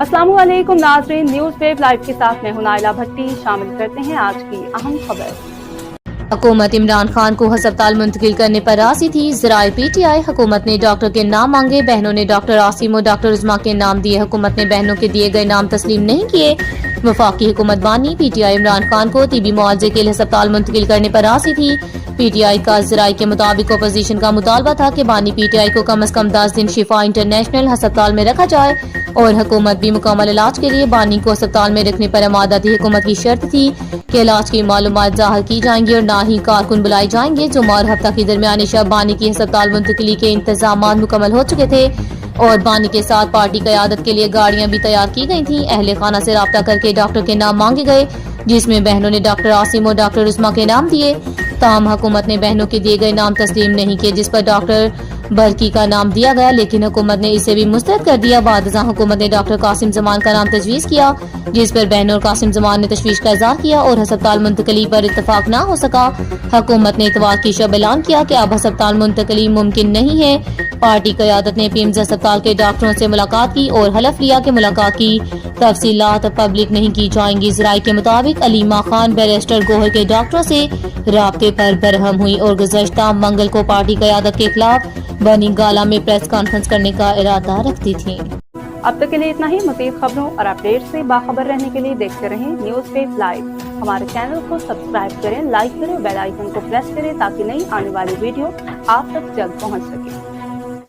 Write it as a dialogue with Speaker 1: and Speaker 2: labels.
Speaker 1: अस्सलामुअलैकुम नाज़रीन, news web live के साथ मैं हूं नाइला भट्टी। शामिल करते हैं आज की अहम खबर।
Speaker 2: हुकूमत इमरान खान को हस्पताल मुंतकिल करने पर राजी थी। ज़राए पीटीआई, हुकूमत ने डॉक्टर के नाम मांगे, बहनों ने डॉक्टर आसिम और डॉक्टर उज़मा के नाम दिए। हुकूमत ने बहनों के दिए गए नाम तस्लीम नहीं किए। वफाकी हुकूमत बानी पीटीआई इमरान खान को तिबी मुआवजे के लिए हस्पताल मुंतकिल करने पर राजी थी। पीटीआई का ज़राए के मुताबिक अपोजिशन का मुतालबा था कि बानी पीटीआई को कम से कम 10 दिन शिफा इंटरनेशनल हस्पताल में रखा जाए और हुकूमत भी मुकम्मल इलाज के लिए बानी को अस्पताल में रखने पर आमादा थी। हुकूमत की शर्त थी कि इलाज की मालूमात ज़ाहिर की जाएंगी और ना ही कारकुन बुलाए जाएंगे। जुम्मा और हफ्ता की दरमियानी शब बानी की अस्पताल मुंतकिली के इंतजाम मुकम्मल हो चुके थे और बानी के साथ पार्टी क़यादत के लिए गाड़ियां भी तैयार की गई थीं। अहले खाना से राब्ता करके डॉक्टर के नाम मांगे गए, जिसमें बहनों ने डॉक्टर आसिम और डॉक्टर उज़मा के नाम दिए। ताहम हुकूमत ने बहनों के दिए गए नाम तस्लीम नहीं किए, जिस पर डॉक्टर बरकी का नाम दिया गया, लेकिन हुकूमत ने इसे भी मुस्तरद कर दिया। बाद हुकूमत ने डॉक्टर कासिम जमान का नाम तजवीज़ किया, जिस पर बहनों और कासिम जमान ने तशवीश का इज़हार किया और अस्पताल मुंतकली पर इत्तफाक ना हो सका। हुकूमत ने इतवार की शब ऐलान किया कि अब अस्पताल मुंतकली मुमकिन नहीं है। पार्टी क़यादत ने पीएमज़ अस्पताल के डॉक्टरों से मुलाकात की और हलफ लिया कि मुलाकात की तफसीलात पब्लिक नहीं की जाएंगी। ज़राए के मुताबिक अलीमा खान बैरिस्टर गोहर के डॉक्टरों से राब्ते पर बरहम हुई और गुज़श्ता मंगल को पार्टी क़यादत के खिलाफ बनी गाला में प्रेस कॉन्फ्रेंस करने का इरादा रखती थी।
Speaker 1: अब तक के लिए इतना ही। मज़ीद खबरों और अपडेट से बाखबर रहने के लिए देखते रहें न्यूज़ वेब लाइव। हमारे चैनल को सब्सक्राइब करें, लाइक करें, बेल आइकन को प्रेस करें ताकि नई आने वाली वीडियो आप तक जल्द पहुंच सके।